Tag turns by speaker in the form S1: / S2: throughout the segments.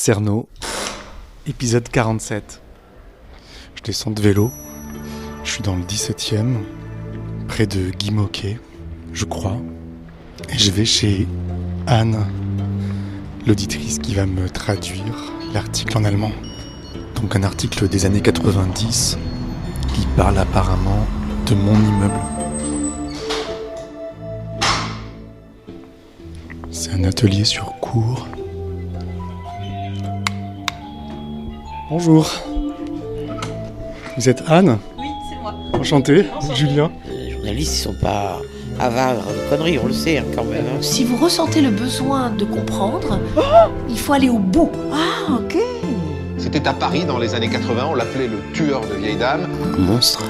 S1: Cerno, épisode 47. Je descends de vélo, je suis dans le 17e, près de Guy Môquet, je crois, et je vais chez Anne, l'auditrice qui va me traduire l'article en allemand. Donc un article des années 90 qui parle apparemment de mon immeuble. C'est un atelier sur cours. Bonjour. Vous êtes Anne ?
S2: Oui, c'est moi.
S1: Enchanté, Julien.
S3: Les journalistes, ils sont pas avares de conneries, on le sait quand même. Hein.
S2: Si vous ressentez le besoin de comprendre, il faut aller au bout. Ah, ok.
S4: C'était à Paris dans les années 80, on l'appelait le tueur de vieilles dames.
S3: Monstre.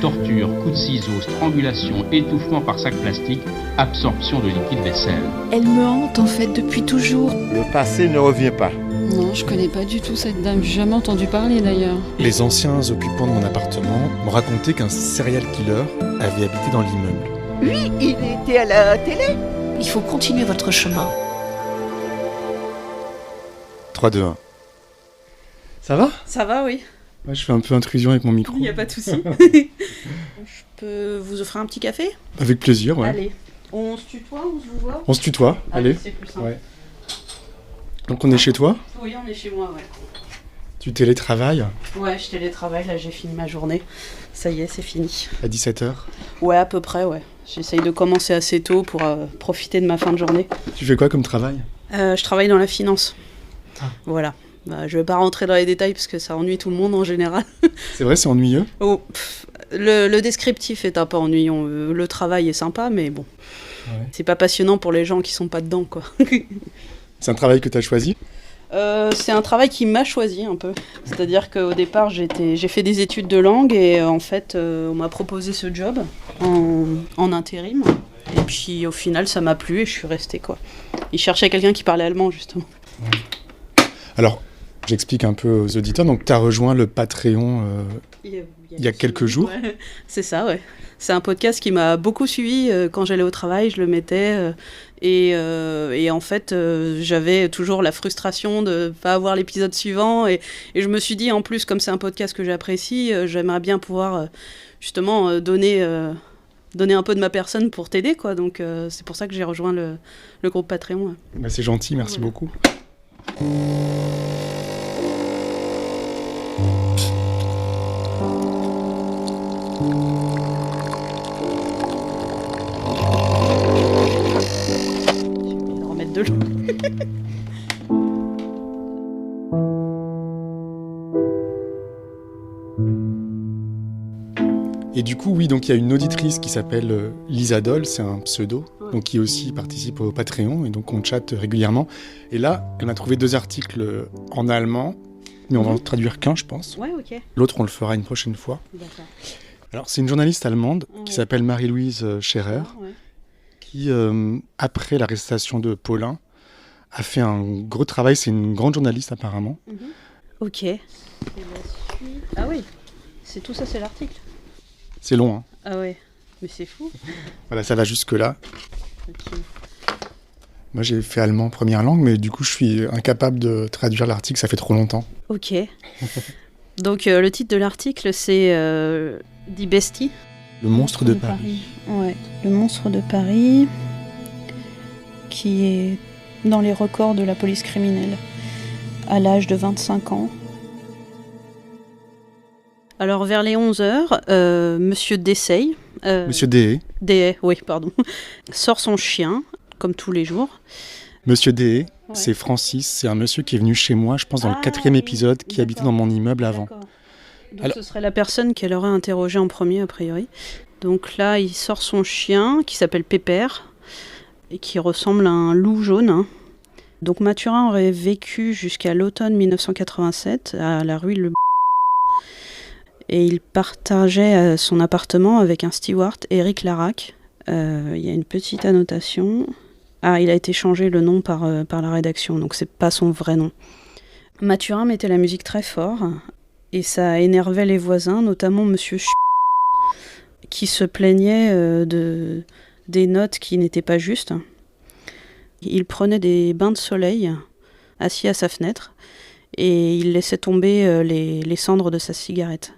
S5: Torture, coups de ciseaux, strangulation, étouffement par sac plastique, absorption de liquide vaisselle.
S6: Elle me hante en fait depuis toujours.
S7: Le passé ne revient pas.
S6: Non, je connais pas du tout cette dame, j'ai jamais entendu parler d'ailleurs.
S1: Les anciens occupants de mon appartement m'ont raconté qu'un serial killer avait habité dans l'immeuble.
S8: Lui, il était à la télé.
S2: Il faut continuer votre chemin.
S1: 3, 2, 1. Ça va ?
S9: Ça va, oui.
S1: Ouais, je fais un peu intrusion avec mon micro.
S9: Il n'y a pas de souci. Je peux vous offrir un petit café ?
S1: Avec plaisir, ouais.
S9: Allez. On se tutoie ou on se vous voit ?
S1: On se tutoie, allez.
S9: C'est plus simple.
S1: Ouais. Donc on est chez toi ?
S9: Oui, on est chez moi, ouais.
S1: Tu télétravailles
S9: Ouais, je télétravaille, là j'ai fini ma journée. Ça y est, c'est fini.
S1: à 17h.
S9: Ouais, à peu près, ouais. J'essaye de commencer assez tôt pour profiter de ma fin de journée.
S1: Tu fais quoi comme travail ?
S9: Je travaille dans la finance.
S1: Ah.
S9: Voilà. Je vais pas rentrer dans les détails parce que ça ennuie tout le monde en général.
S1: C'est vrai, c'est ennuyeux ?
S9: Le descriptif est un peu ennuyant. Le travail est sympa, mais bon.
S1: Ouais.
S9: C'est pas passionnant pour les gens qui sont pas dedans, quoi.
S1: C'est un travail que tu as choisi ?
S9: C'est un travail qui m'a choisi un peu. C'est-à-dire qu'au départ, j'ai fait des études de langue et en fait, on m'a proposé ce job en intérim. Et puis au final, ça m'a plu et je suis restée, quoi. Ils cherchaient quelqu'un qui parlait allemand, justement.
S1: Ouais. Alors, j'explique un peu aux auditeurs. Donc, tu as rejoint le Patreon il y a quelques jours.
S9: Ouais. C'est ça, ouais. C'est un podcast qui m'a beaucoup suivi quand j'allais au travail, je le mettais. Et en fait, j'avais toujours la frustration de ne pas avoir l'épisode suivant. Et je me suis dit, en plus, comme c'est un podcast que j'apprécie, j'aimerais bien pouvoir justement donner un peu de ma personne pour t'aider, quoi. Donc c'est pour ça que j'ai rejoint le groupe Patreon. Ouais.
S1: Bah, c'est gentil, merci beaucoup.
S9: De l'eau.
S1: Et du coup, oui, donc il y a une auditrice qui s'appelle Lisa Doll, c'est un pseudo, donc qui aussi participe au Patreon, et donc on chatte régulièrement. Et là, elle m'a trouvé 2 articles en allemand, mais on va en traduire qu'un, je pense.
S9: Ouais, ok.
S1: L'autre, on le fera une prochaine fois.
S9: D'accord.
S1: Alors, c'est une journaliste allemande qui s'appelle Marie-Louise Scherer,
S9: Ouais.
S1: qui, après l'arrestation de Paulin, a fait un gros travail. C'est une grande journaliste, apparemment.
S9: Ok. Et la suite... Ah oui, c'est tout ça, c'est l'article.
S1: C'est long, hein.
S9: Ah ouais, mais c'est fou.
S1: Voilà, ça va jusque-là.
S9: Ok.
S1: Moi, j'ai fait allemand première langue, mais du coup, je suis incapable de traduire l'article, ça fait trop longtemps.
S9: Ok. Donc, le titre de l'article, c'est Die Bestie.
S1: Le monstre de Paris.
S6: Ouais, le monstre de Paris, qui est dans les records de la police criminelle, à l'âge de 25 ans.
S9: Alors, vers les 11h, Monsieur Dessay...
S1: Monsieur Deshaies.
S9: Deshaies, oui, pardon. Sort son chien, comme tous les jours.
S1: Monsieur Deshaies,
S9: Ouais.
S1: c'est Francis, c'est un monsieur qui est venu chez moi, je pense, dans le 4e
S9: oui.
S1: épisode, qui habitait dans mon immeuble avant.
S9: D'accord. Donc,
S1: Alors-
S9: ce serait la personne qu'elle aurait interrogée en premier, a priori. Donc là, il sort son chien, qui s'appelle Pépère, et qui ressemble à un loup jaune. Hein. Donc Mathurin aurait vécu jusqu'à l'automne 1987, à la rue Le... Et il partageait son appartement avec un steward, Éric Larac. Il y a une petite annotation. Ah, il a été changé le nom par la rédaction, donc c'est pas son vrai nom. Mathurin mettait la musique très fort, et ça énervait les voisins, notamment Monsieur qui se plaignait des notes qui n'étaient pas justes. Il prenait des bains de soleil assis à sa fenêtre, et il laissait tomber les cendres de sa cigarette.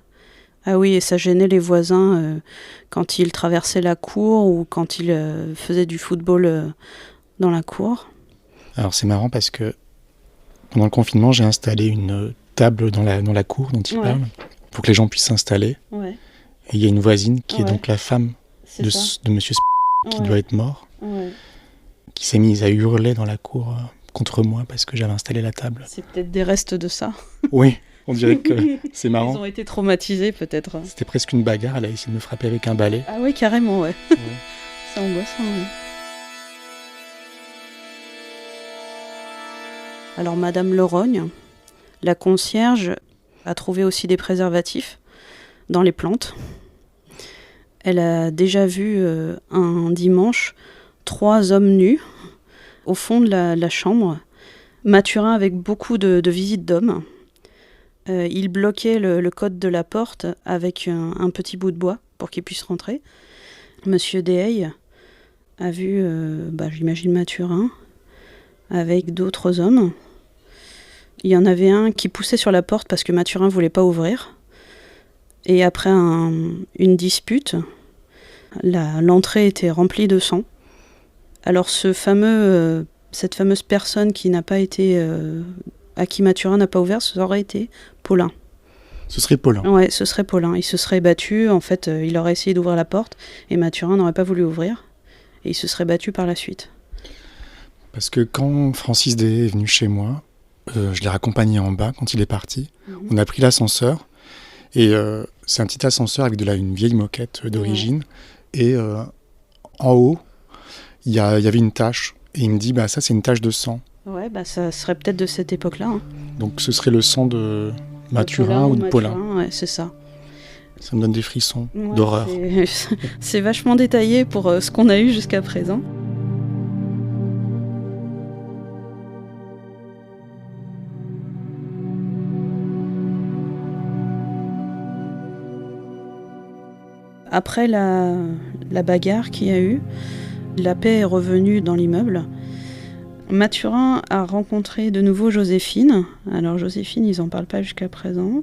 S9: Ah oui, et ça gênait les voisins quand il traversait la cour ou quand il faisait du football dans la cour.
S1: Alors c'est marrant parce que pendant le confinement, j'ai installé une table dans la cour dont il parle, pour que les gens puissent s'installer.
S9: Ouais.
S1: Et il y a une voisine qui est donc la femme de Monsieur qui doit être mort, qui s'est mise à hurler dans la cour contre moi parce que j'avais installé la table.
S9: C'est peut-être des restes de ça.
S1: Oui, on dirait que c'est marrant.
S9: Ils ont été traumatisés peut-être.
S1: C'était presque une bagarre, elle a essayé de me frapper avec un balai.
S9: Ah oui, carrément, ouais. C'est angoissant, ouais. Alors Madame Lerogne, la concierge, a trouvé aussi des préservatifs dans les plantes. Elle a déjà vu un dimanche 3 hommes nus au fond de la chambre. Mathurin avec beaucoup de visites d'hommes. Il bloquait le code de la porte avec un petit bout de bois pour qu'il puisse rentrer. Monsieur Dehaye a vu, j'imagine, Mathurin avec d'autres hommes. Il y en avait un qui poussait sur la porte parce que Mathurin ne voulait pas ouvrir. Et après une dispute, l'entrée était remplie de sang. Alors cette fameuse personne qui n'a pas été, à qui Mathurin n'a pas ouvert, ça aurait été Paulin.
S1: Ce serait Paulin.
S9: Ouais, ce serait Paulin. Il se serait battu, en fait, il aurait essayé d'ouvrir la porte et Mathurin n'aurait pas voulu ouvrir. Et il se serait battu par la suite.
S1: Parce que quand Francis Dehaye est venu chez moi, je l'ai raccompagné en bas quand il est parti. On a pris l'ascenseur et c'est un petit ascenseur avec une vieille moquette d'origine. Et en haut, il y avait une tache. Et il me dit, ça c'est une tache de sang.
S9: Ouais, ça serait peut-être de cette époque-là. Hein.
S1: Donc ce serait le sang de Mathurin ou de Paulin.
S9: Ouais, c'est ça.
S1: Ça me donne des frissons d'horreur.
S9: C'est vachement détaillé pour ce qu'on a eu jusqu'à présent. Après la bagarre qu'il y a eu, la paix est revenue dans l'immeuble. Mathurin a rencontré de nouveau Joséphine. Alors Joséphine, ils n'en parlent pas jusqu'à présent.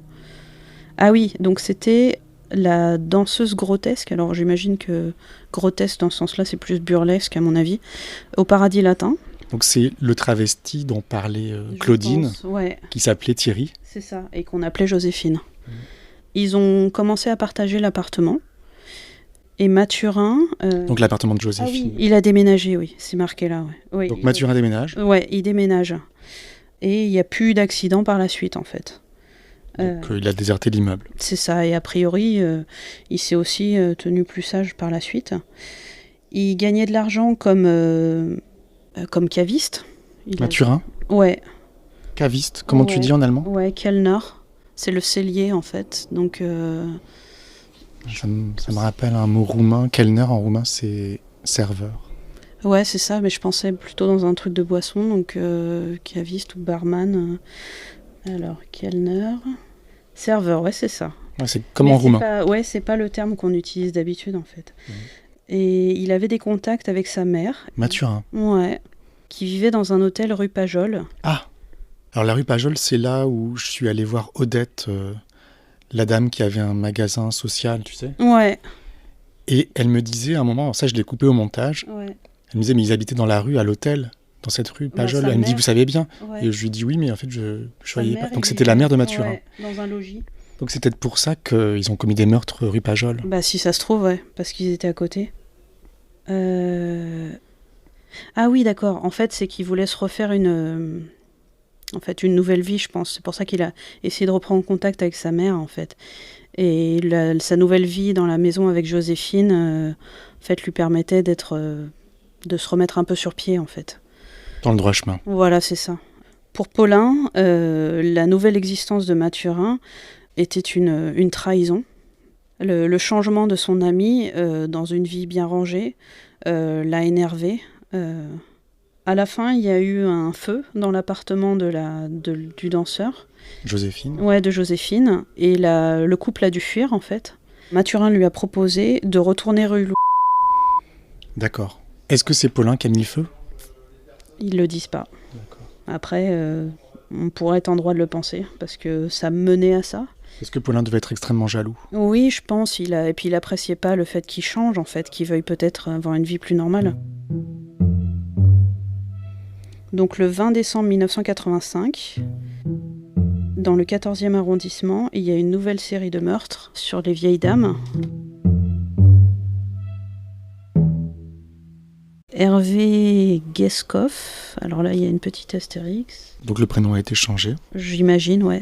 S9: Ah oui, donc c'était la danseuse grotesque. Alors j'imagine que grotesque dans ce sens-là, c'est plus burlesque à mon avis. Au Paradis Latin.
S1: Donc c'est le travesti dont parlait Claudine, qui s'appelait Thierry.
S9: C'est ça, et qu'on appelait Joséphine. Ils ont commencé à partager l'appartement. Et Mathurin...
S1: Donc l'appartement de Joséphine.
S9: Ah oui, il a déménagé, oui, c'est marqué là. Ouais. Oui,
S1: donc Mathurin déménage.
S9: Ouais, il déménage. Et il n'y a plus d'accident par la suite, en fait.
S1: Donc il a déserté l'immeuble.
S9: C'est ça, et a priori, il s'est aussi tenu plus sage par la suite. Il gagnait de l'argent comme caviste.
S1: Mathurin ?
S9: Ouais.
S1: Caviste, comment tu dis en allemand ?
S9: Ouais, Kellner. C'est le cellier, en fait. Donc...
S1: Ça me rappelle un mot roumain. Kellner en roumain, c'est serveur.
S9: Ouais, c'est ça, mais je pensais plutôt dans un truc de boisson, donc caviste ou barman. Alors, Kellner... Serveur, ouais, c'est ça.
S1: Ouais, c'est comme en roumain.
S9: C'est pas le terme qu'on utilise d'habitude, en fait. Et il avait des contacts avec sa mère.
S1: Mathurin.
S9: Ouais. Qui vivait dans un hôtel rue Pajol.
S1: Ah. Alors la rue Pajol, c'est là où je suis allé voir Odette... la dame qui avait un magasin social, tu sais.
S9: Ouais.
S1: Et elle me disait à un moment, ça je l'ai coupé au montage, elle me disait, mais ils habitaient dans la rue, à l'hôtel, dans cette rue, Pajol. Elle me dit, vous savez bien. Et je lui dis, oui, mais en fait, je voyais pas. Donc c'était la mère de Mathurin.
S9: Ouais, dans un logis.
S1: Donc c'est peut-être pour ça qu'ils ont commis des meurtres rue Pajol.
S9: Bah si ça se trouve, ouais, parce qu'ils étaient à côté. Ah oui, d'accord. En fait, c'est qu'ils voulaient se refaire une nouvelle vie, je pense. C'est pour ça qu'il a essayé de reprendre contact avec sa mère, en fait. Et sa nouvelle vie dans la maison avec Joséphine, en fait, lui permettait de se remettre un peu sur pied, en fait.
S1: Dans le droit chemin.
S9: Voilà, c'est ça. Pour Paulin, la nouvelle existence de Mathurin était une trahison. Le changement de son ami dans une vie bien rangée l'a énervé. À la fin, il y a eu un feu dans l'appartement du danseur.
S1: Joséphine.
S9: Ouais, de Joséphine. Et le couple a dû fuir, en fait. Mathurin lui a proposé de retourner rue Lou.
S1: D'accord. Est-ce que c'est Paulin qui a mis le feu ?
S9: Ils le disent pas.
S1: D'accord.
S9: Après, on pourrait être en droit de le penser, parce que ça menait à ça.
S1: Est-ce que Paulin devait être extrêmement jaloux?
S9: Oui, je pense. Et puis il appréciait pas le fait qu'il change, en fait, qu'il veuille peut-être avoir une vie plus normale. Donc le 20 décembre 1985, dans le 14e arrondissement, il y a une nouvelle série de meurtres sur les vieilles dames. Hervé Guescoff, alors là il y a une petite astérix.
S1: Donc le prénom a été changé.
S9: J'imagine, ouais.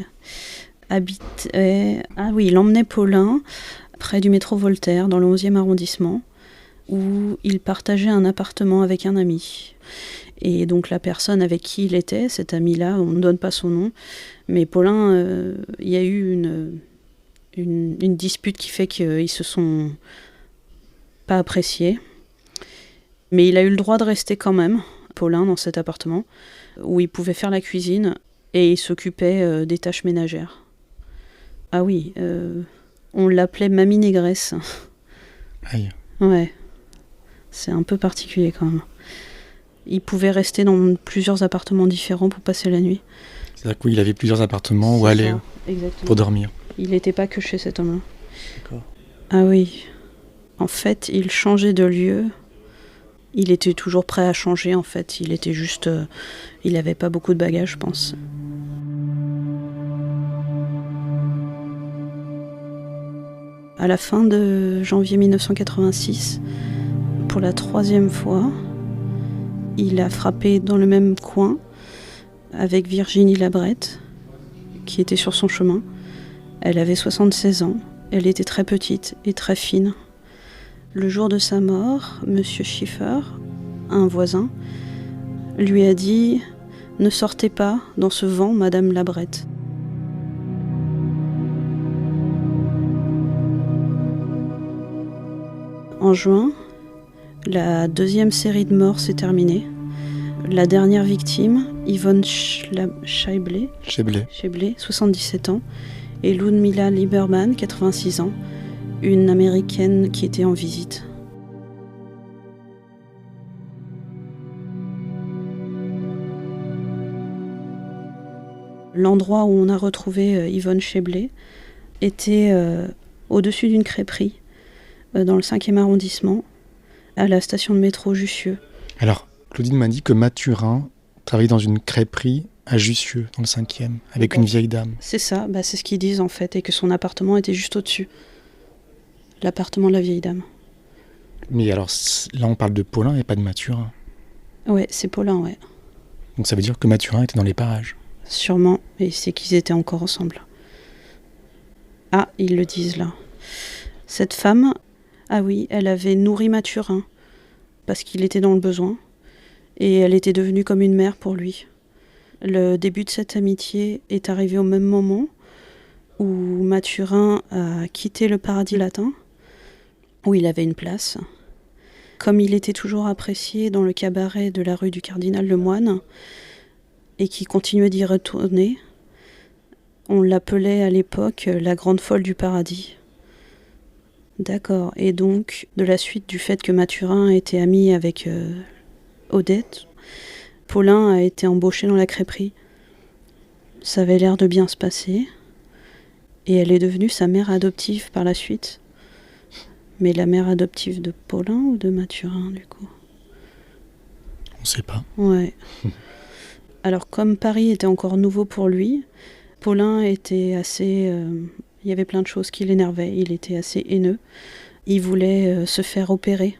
S9: Il emmenait Paulin près du métro Voltaire, dans le 11e arrondissement, où il partageait un appartement avec un ami. Et donc la personne avec qui il était, cet ami-là, on ne donne pas son nom, mais Paulin, il y a eu une dispute qui fait qu'ils se sont pas appréciés. Mais il a eu le droit de rester quand même, Paulin, dans cet appartement, où il pouvait faire la cuisine et il s'occupait des tâches ménagères. Ah oui, on l'appelait Mamie Négresse.
S1: Aïe.
S9: Ouais, c'est un peu particulier quand même. Il pouvait rester dans plusieurs appartements différents pour passer la nuit.
S1: C'est-à-dire qu'il avait plusieurs appartements où aller pour dormir.
S9: Il n'était pas que chez cet homme-là.
S1: D'accord.
S9: Ah oui. En fait, il changeait de lieu. Il était toujours prêt à changer, en fait. Il était juste... il n'avait pas beaucoup de bagages, je pense. À la fin de janvier 1986, pour la 3e fois, il a frappé dans le même coin avec Virginie Labrette, qui était sur son chemin. Elle avait 76 ans. Elle était très petite et très fine. Le jour de sa mort, Monsieur Schiffer, un voisin, lui a dit « Ne sortez pas dans ce vent, Madame Labrette ». En juin, la 2e série de morts s'est terminée. La dernière victime, Yvonne Scheible, 77 ans, et Ludmila Lieberman, 86 ans, une Américaine qui était en visite. L'endroit où on a retrouvé Yvonne Scheible était au-dessus d'une crêperie, dans le 5e arrondissement, à la station de métro Jussieu.
S1: Alors, Claudine m'a dit que Mathurin travaillait dans une crêperie à Jussieu, dans le 5e, avec une vieille dame.
S9: C'est ça, c'est ce qu'ils disent en fait, et que son appartement était juste au-dessus. L'appartement de la vieille dame.
S1: Mais alors, là on parle de Paulin et pas de Mathurin.
S9: Ouais, c'est Paulin, ouais.
S1: Donc ça veut dire que Mathurin était dans les parages.
S9: Sûrement, et c'est qu'ils étaient encore ensemble. Ah, ils le disent là. Cette femme, ah oui, elle avait nourri Mathurin, parce qu'il était dans le besoin, et elle était devenue comme une mère pour lui. Le début de cette amitié est arrivé au même moment où Mathurin a quitté le Paradis Latin, où il avait une place. Comme il était toujours apprécié dans le cabaret de la rue du Cardinal Lemoine, et qui continuait d'y retourner, on l'appelait à l'époque la grande folle du paradis. D'accord, et donc, de la suite du fait que Mathurin était ami avec Odette, Paulin a été embauché dans la crêperie. Ça avait l'air de bien se passer, et elle est devenue sa mère adoptive par la suite. Mais la mère adoptive de Paulin ou de Mathurin, du coup?
S1: On sait pas.
S9: Ouais. Alors, comme Paris était encore nouveau pour lui, Paulin était assez... il y avait plein de choses qui l'énervaient. Il était assez haineux. Il voulait se faire opérer.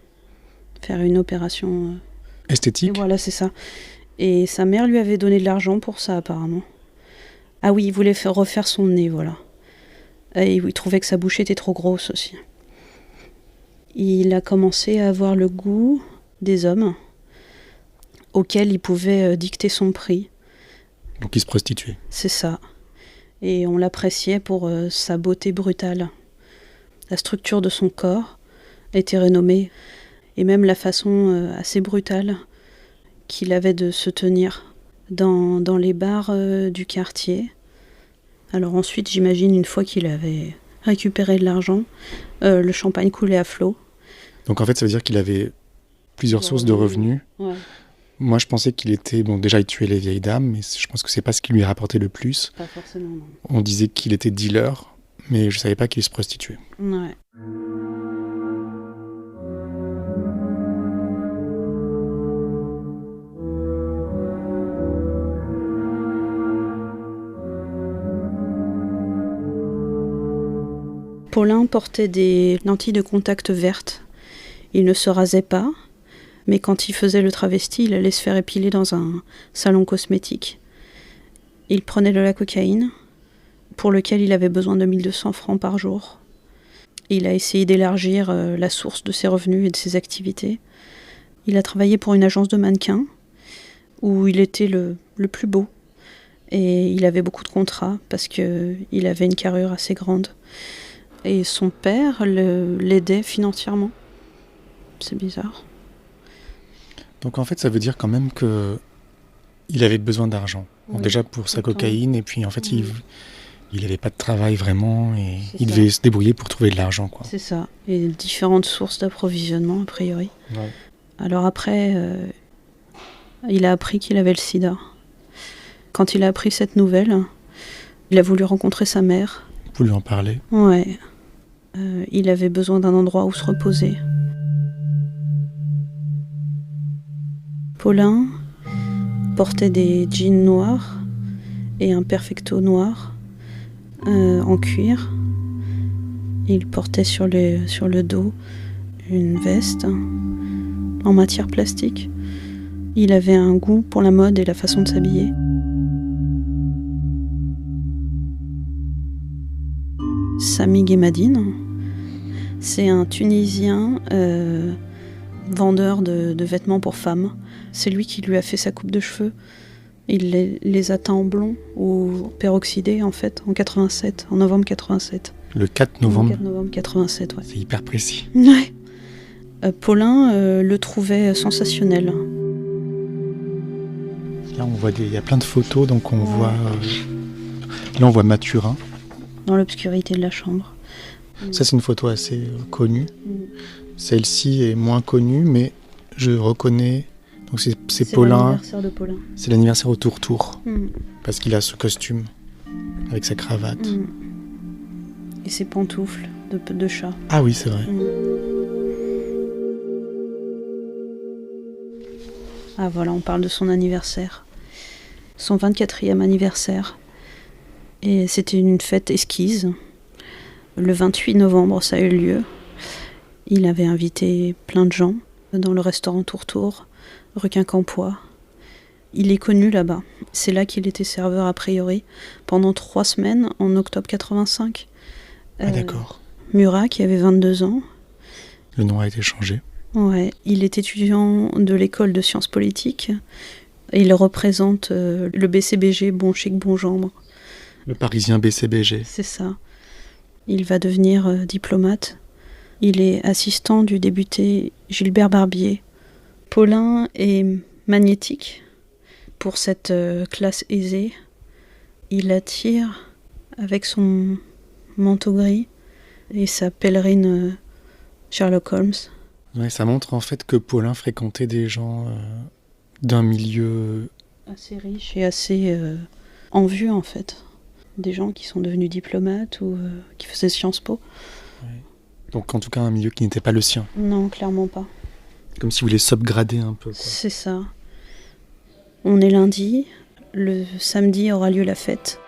S9: Faire une opération...
S1: esthétique?
S9: Et voilà, c'est ça. Et sa mère lui avait donné de l'argent pour ça, apparemment. Ah oui, il voulait refaire son nez, voilà. Et il trouvait que sa bouche était trop grosse aussi. Il a commencé à avoir le goût des hommes auxquels il pouvait dicter son prix.
S1: Donc il se prostituait.
S9: C'est ça. Et on l'appréciait pour sa beauté brutale. La structure de son corps était renommée, et même la façon assez brutale qu'il avait de se tenir dans les bars du quartier. Alors ensuite, j'imagine, une fois qu'il avait récupéré de l'argent, le champagne coulait à flot.
S1: Donc en fait, ça veut dire qu'il avait plusieurs sources de revenus.
S9: Ouais.
S1: Moi, je pensais qu'il était... Bon, déjà, il tuait les vieilles dames, mais je pense que c'est pas ce qui lui rapportait le plus.
S9: Pas forcément, non.
S1: On disait qu'il était dealer, mais je savais pas qu'il se prostituait.
S9: Ouais. Paulin portait des lentilles de contact vertes. Il ne se rasait pas, mais quand il faisait le travesti, il allait se faire épiler dans un salon cosmétique. Il prenait de la cocaïne, pour lequel il avait besoin de 1200 francs par jour. Il a essayé d'élargir la source de ses revenus et de ses activités. Il a travaillé pour une agence de mannequins, où il était le plus beau. Et il avait beaucoup de contrats, parce qu'il avait une carrure assez grande. Et son père l'aidait financièrement. C'est bizarre.
S1: Donc en fait, ça veut dire quand même que il avait besoin d'argent. Bon,
S9: Oui,
S1: déjà pour sa cocaïne, et puis en fait,
S9: Oui.
S1: il avait pas de travail vraiment, et
S9: C'est
S1: il
S9: ça.
S1: devait se débrouiller pour trouver de l'argent, quoi.
S9: C'est ça. Et différentes sources d'approvisionnement, a priori.
S1: Ouais.
S9: Alors après, il a appris qu'il avait le sida. Quand il a appris cette nouvelle, il a voulu rencontrer sa mère.
S1: Vous lui en parlez?
S9: Ouais. Il avait besoin d'un endroit où se reposer. Paulin portait des jeans noirs et un perfecto noir en cuir. Il portait sur le dos une veste en matière plastique. Il avait un goût pour la mode et la façon de s'habiller. Sami Gemadine, c'est un Tunisien vendeur de vêtements pour femmes. C'est lui qui lui a fait sa coupe de cheveux. Il les a teints en blond ou peroxydés en fait, en 87, en novembre 87.
S1: Le 4 novembre.
S9: Le 4 novembre 87, ouais.
S1: C'est hyper précis.
S9: Ouais. Paulin le trouvait sensationnel.
S1: Là, il y a plein de photos, donc on voit... là, on voit Mathurin.
S9: Dans l'obscurité de la chambre.
S1: Ça, c'est une photo assez connue.
S9: Mm.
S1: Celle-ci est moins connue, mais je reconnais... Donc c'est Paulin.
S9: l'anniversaire de Paulin.
S1: C'est l'anniversaire au tour-tour.
S9: Mm.
S1: Parce qu'il a ce costume, avec sa cravate.
S9: Mm. Et ses pantoufles de chat.
S1: Ah oui, c'est vrai.
S9: Mm. Ah voilà, on parle de son anniversaire. Son 24e anniversaire. Et c'était une fête esquisse. Le 28 novembre, ça a eu lieu. Il avait invité plein de gens dans le restaurant Tour-Tour, rue Quincampoix. Il est connu là-bas. C'est là qu'il était serveur a priori pendant 3 semaines en octobre 85.
S1: Ah d'accord.
S9: Murat, qui avait 22 ans.
S1: Le nom a été changé.
S9: Ouais, il est étudiant de l'école de sciences politiques. Et il représente le BCBG, Bon Chic, Bon Gendre.
S1: Le parisien BCBG.
S9: C'est ça. Il va devenir diplomate. Il est assistant du député Gilbert Barbier. Paulin est magnétique pour cette classe aisée. Il attire avec son manteau gris et sa pèlerine Sherlock Holmes.
S1: Ouais, ça montre en fait que Paulin fréquentait des gens d'un milieu...
S9: Assez riche et assez en vue en fait. Des gens qui sont devenus diplomates ou qui faisaient Sciences Po.
S1: Ouais. Donc en tout cas un milieu qui n'était pas le sien.
S9: Non, clairement pas.
S1: Comme si vous voulez s'upgrader un peu, quoi.
S9: C'est ça. On est lundi, le samedi aura lieu la fête.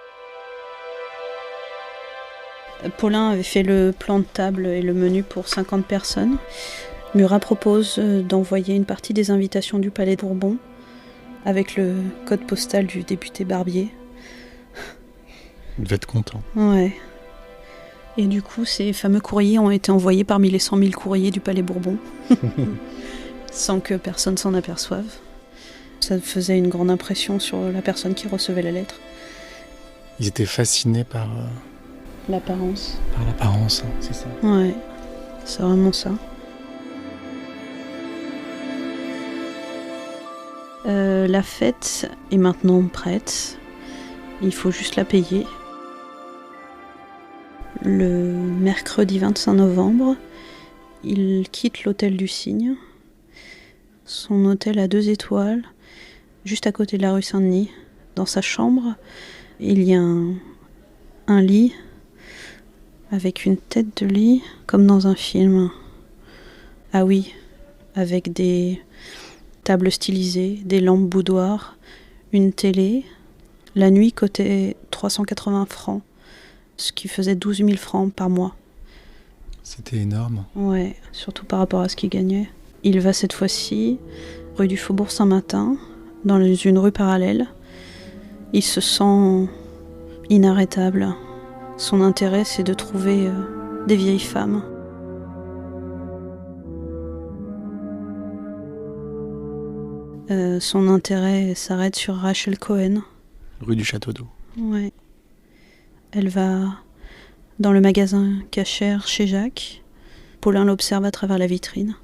S9: Paulin avait fait le plan de table et le menu pour 50 personnes. Murat propose d'envoyer une partie des invitations du Palais Bourbon avec le code postal du député Barbier.
S1: Il devait être content.
S9: Ouais. Et du coup, ces fameux courriers ont été envoyés parmi les 100 000 courriers du Palais Bourbon, sans que personne s'en aperçoive. Ça faisait une grande impression sur la personne qui recevait la lettre.
S1: Ils étaient fascinés par
S9: L'apparence.
S1: l'apparence, hein, c'est ça.
S9: Ouais, c'est vraiment ça. La fête est maintenant prête. Il faut juste la payer. Le mercredi 25 novembre, il quitte l'hôtel du Cygne. Son hôtel à 2 étoiles, juste à côté de la rue Saint-Denis. Dans sa chambre, il y a un lit avec une tête de lit, comme dans un film. Ah oui, avec des tables stylisées, des lampes boudoir, une télé. La nuit coûtait 380 francs, ce qui faisait 12 000 francs par mois.
S1: C'était énorme.
S9: Ouais, surtout par rapport à ce qu'il gagnait. Il va cette fois-ci rue du Faubourg Saint-Martin, dans une rue parallèle. Il se sent inarrêtable. Son intérêt, c'est de trouver des vieilles femmes. Son intérêt s'arrête sur Rachel Cohen.
S1: Rue du Château d'Eau.
S9: Ouais. Elle va dans le magasin cachère chez Jacques. Paulin l'observe à travers la vitrine.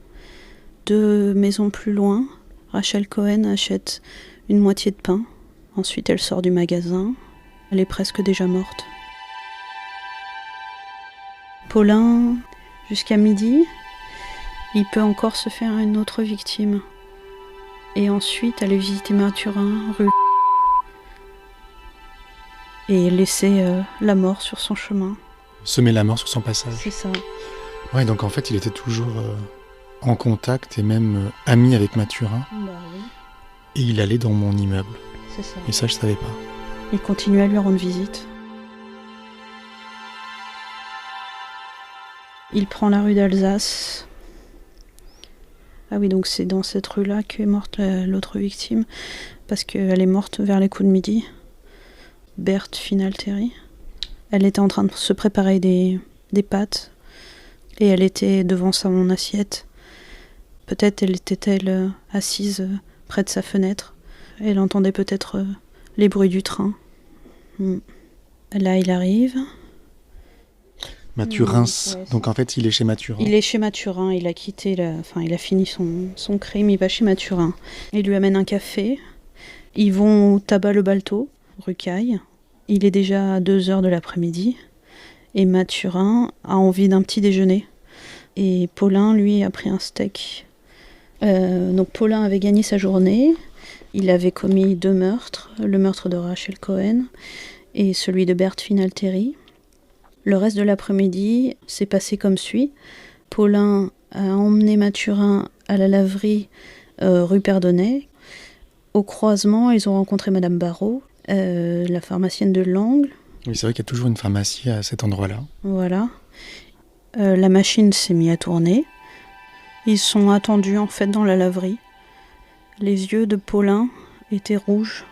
S9: 2 maisons plus loin, Rachel Cohen achète une moitié de pain. Ensuite, elle sort du magasin. Elle est presque déjà morte. Paulin, jusqu'à midi, il peut encore se faire une autre victime. Et ensuite, aller visiter Mathurin, rue et laisser la mort sur son chemin.
S1: Semer la mort sur son passage.
S9: C'est ça.
S1: Ouais, donc en fait, il était toujours en contact et même ami avec Mathurin.
S9: Bah oui,
S1: Et il allait dans mon immeuble.
S9: c'est ça.
S1: Et ça, je savais pas.
S9: Il continue à lui rendre visite. Il prend la rue d'Alsace. Ah oui, donc c'est dans cette rue-là qu'est morte l'autre victime, parce qu'elle est morte vers les coups de midi. Berthe Finalteri. Elle était en train de se préparer des pâtes, et elle était devant son assiette. Peut-être était-elle assise près de sa fenêtre. Elle entendait peut-être les bruits du train. Là, il arrive.
S1: Mathurin.
S9: Ouais,
S1: Donc en fait, il est chez Mathurin.
S9: Il est chez Mathurin, il a quitté il a fini son crime, il va chez Mathurin. Il lui amène un café. Ils vont au tabac Le Balto, rue Caille. Il est déjà 2h de l'après-midi. Et Mathurin a envie d'un petit déjeuner. Et Paulin, lui, a pris un steak. Donc Paulin avait gagné sa journée. Il avait commis 2 meurtres. Le meurtre de Rachel Cohen et celui de Berthe Finalteri. Le reste de l'après-midi s'est passé comme suit. Paulin a emmené Mathurin à la laverie rue Perdonnet. Au croisement, ils ont rencontré Madame Barrault, la pharmacienne de l'Angle.
S1: Oui, c'est vrai qu'il y a toujours une pharmacie à cet endroit-là.
S9: Voilà. La machine s'est mise à tourner. Ils sont attendus en fait dans la laverie. Les yeux de Paulin étaient rouges.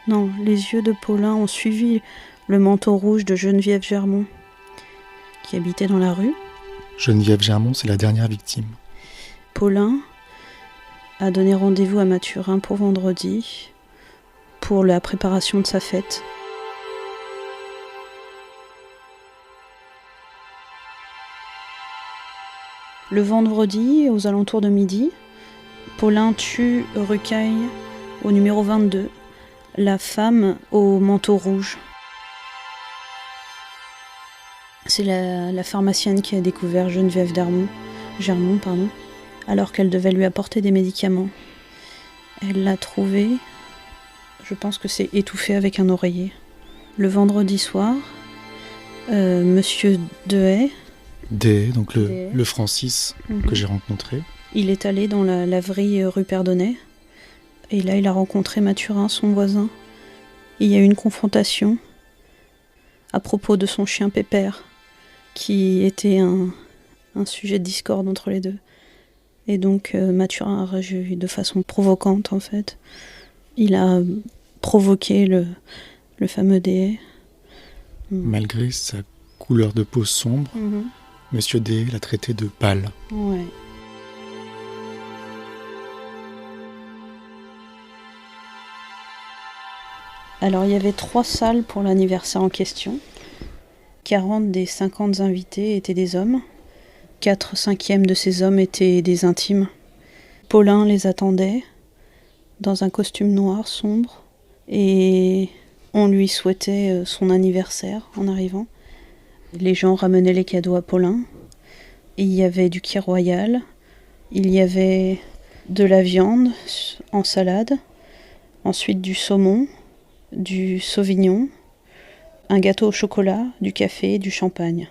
S9: Non, les yeux de Paulin ont suivi le manteau rouge de Geneviève Germont, qui habitait dans la rue.
S1: Geneviève Germont, c'est la dernière victime.
S9: Paulin a donné rendez-vous à Mathurin pour vendredi, pour la préparation de sa fête. Le vendredi, aux alentours de midi, Paulin tue rue Caille, au numéro 22, la femme au manteau rouge. C'est la pharmacienne qui a découvert Geneviève Germont, alors qu'elle devait lui apporter des médicaments. Elle l'a trouvée, je pense que c'est étouffée avec un oreiller. Le vendredi soir, Monsieur Dehaye,
S1: Donc le Francis que j'ai rencontré.
S9: il est allé dans la laverie rue Perdonnet, et là il a rencontré Mathurin, son voisin. Il y a eu une confrontation à propos de son chien Pépère, qui était un sujet de discorde entre les deux. Et donc Mathurin a réagi de façon provocante en fait. Il a provoqué le fameux Dehaye.
S1: Malgré sa couleur de peau sombre, Monsieur Dehaye l'a traité de pâle.
S9: Ouais. Alors il y avait 3 salles pour l'anniversaire en question. 40 des 50 invités étaient des hommes. 4/5 de ces hommes étaient des intimes. Paulin les attendait dans un costume noir sombre et on lui souhaitait son anniversaire en arrivant. Les gens ramenaient les cadeaux à Paulin. Il y avait du kir royal, il y avait de la viande en salade,
S6: ensuite du saumon, du sauvignon, un gâteau au chocolat, du café et du champagne.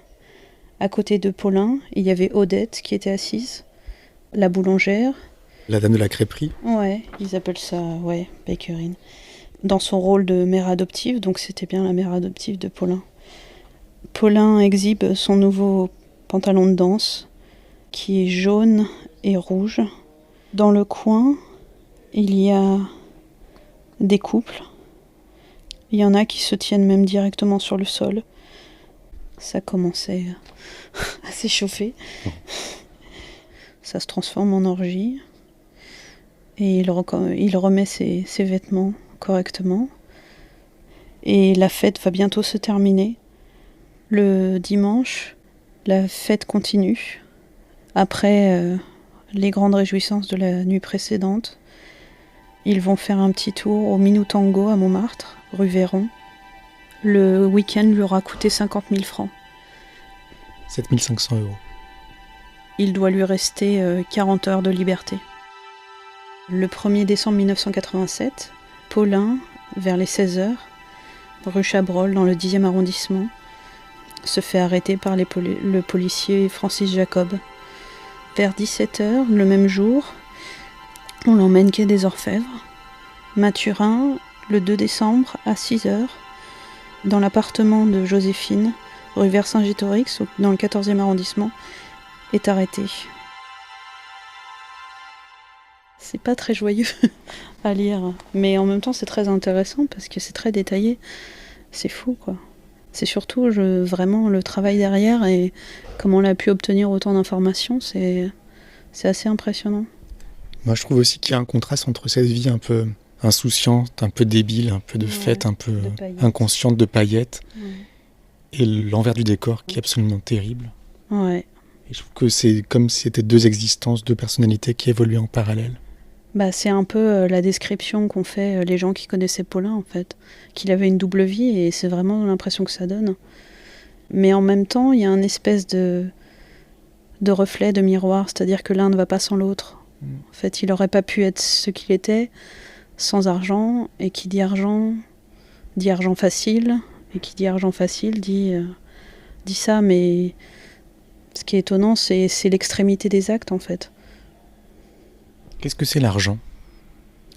S6: À côté de Paulin, il y avait Odette qui était assise, la boulangère.
S1: La dame de la crêperie.
S6: Ouais, ils appellent ça, bakerine. Dans son rôle de mère adoptive, donc c'était bien la mère adoptive de Paulin. Paulin exhibe son nouveau pantalon de danse, qui est jaune et rouge. Dans le coin, il y a des couples. Il y en a qui se tiennent même directement sur le sol. Ça commençait à s'échauffer. Ça se transforme en orgie. Et il remet ses vêtements correctement. Et la fête va bientôt se terminer. Le dimanche, la fête continue. Après les grandes réjouissances de la nuit précédente, ils vont faire un petit tour au Minou Tango à Montmartre, rue Véron. Le week-end lui aura coûté 50 000 francs.
S1: 7 500 €.
S6: Il doit lui rester 40 heures de liberté. Le 1er décembre 1987, Paulin, vers les 16h, rue Chabrol, dans le 10e arrondissement, se fait arrêter par le policier Francis Jacob. Vers 17h, le même jour, on l'emmène quai des Orfèvres. Mathurin, le 2 décembre, à 6h, dans l'appartement de Joséphine, rue Vercingétorix, dans le 14e arrondissement, est arrêté. C'est pas très joyeux à lire, mais en même temps c'est très intéressant parce que c'est très détaillé. C'est fou, quoi. C'est surtout vraiment le travail derrière et comment on a pu obtenir autant d'informations, c'est assez impressionnant.
S1: Moi je trouve aussi qu'il y a un contraste entre cette vie un peu insouciante, un peu débile, un peu de fête, un peu inconsciente, de paillettes, et l'envers du décor qui est absolument terrible.
S6: Ouais.
S1: Et je trouve que c'est comme si c'était deux existences, deux personnalités qui évoluaient en parallèle.
S6: Bah, c'est un peu la description qu'ont fait les gens qui connaissaient Paulin, en fait. Qu'il avait une double vie, et c'est vraiment l'impression que ça donne. Mais en même temps, il y a une espèce de reflet, de miroir, c'est-à-dire que l'un ne va pas sans l'autre. En fait, il n'aurait pas pu être ce qu'il était sans argent, et qui dit argent facile, et qui dit argent facile dit ça, mais ce qui est étonnant, c'est l'extrémité des actes, en fait.
S1: Qu'est-ce que c'est l'argent ?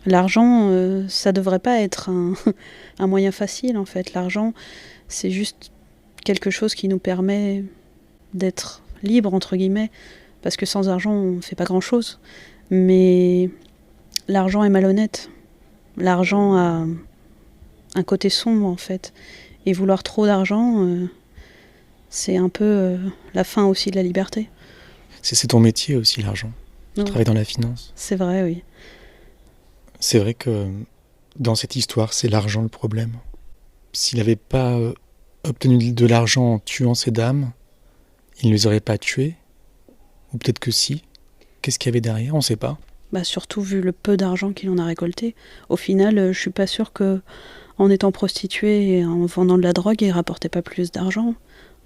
S6: L'argent, ça devrait pas être un moyen facile, en fait. L'argent, c'est juste quelque chose qui nous permet d'être libre, entre guillemets, parce que sans argent, on ne fait pas grand-chose. Mais l'argent est malhonnête. L'argent a un côté sombre, en fait. Et vouloir trop d'argent, c'est un peu la fin aussi de la liberté.
S1: C'est ton métier aussi, l'argent. Tu travailles dans la finance.
S6: C'est vrai, oui.
S1: C'est vrai que dans cette histoire, c'est l'argent le problème. S'il n'avait pas obtenu de l'argent en tuant ces dames, il ne les aurait pas tuées. Ou peut-être que si. Qu'est-ce qu'il y avait derrière ? On ne sait pas.
S6: Bah, surtout vu le peu d'argent qu'il en a récolté. Au final, je suis pas sûre que en étant prostituée et en vendant de la drogue, il rapportait pas plus d'argent.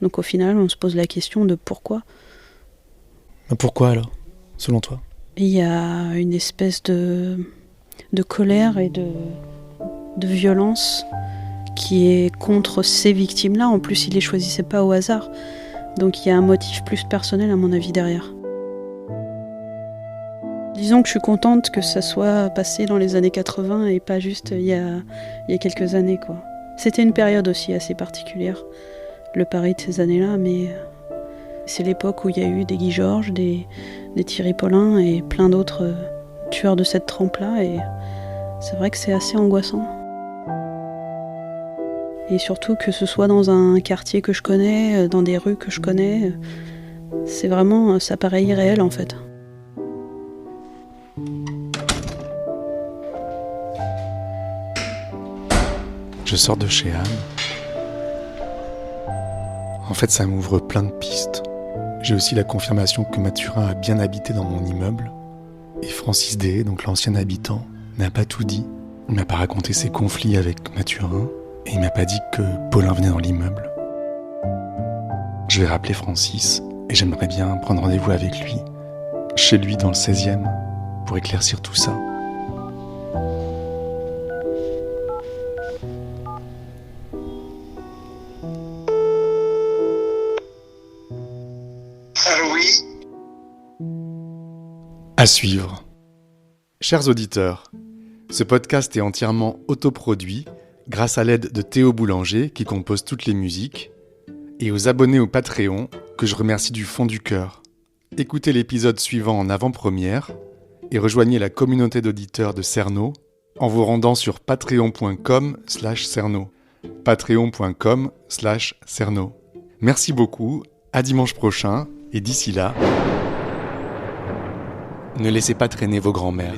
S6: Donc au final, on se pose la question de pourquoi.
S1: Mais pourquoi alors, selon toi ?
S6: Il y a une espèce de colère et de violence qui est contre ces victimes-là. En plus, il les choisissait pas au hasard. Donc il y a un motif plus personnel, à mon avis, derrière. Disons que je suis contente que ça soit passé dans les années 80 et pas juste il y a quelques années, quoi. C'était une période aussi assez particulière, le Paris de ces années-là, mais c'est l'époque où il y a eu des Guy Georges, des Thierry Paulin et plein d'autres tueurs de cette trempe-là, et c'est vrai que c'est assez angoissant. Et surtout que ce soit dans un quartier que je connais, dans des rues que je connais, c'est vraiment, ça paraît irréel en fait.
S1: Je sors de chez Anne. En fait, ça m'ouvre plein de pistes. J'ai aussi la confirmation que Mathurin a bien habité dans mon immeuble. Et Francis D, donc l'ancien habitant, n'a pas tout dit. Il m'a pas raconté ses conflits avec Mathurin. Et il m'a pas dit que Paulin venait dans l'immeuble. Je vais rappeler Francis. Et j'aimerais bien prendre rendez-vous avec lui. Chez lui dans le 16e. Pour éclaircir tout ça. À suivre. Chers auditeurs, ce podcast est entièrement autoproduit grâce à l'aide de Théo Boulanger qui compose toutes les musiques et aux abonnés au Patreon que je remercie du fond du cœur. Écoutez l'épisode suivant en avant-première et rejoignez la communauté d'auditeurs de Cerno en vous rendant sur patreon.com/Cerno. patreon.com/Cerno. Merci beaucoup, à dimanche prochain et d'ici là, ne laissez pas traîner vos grands-mères.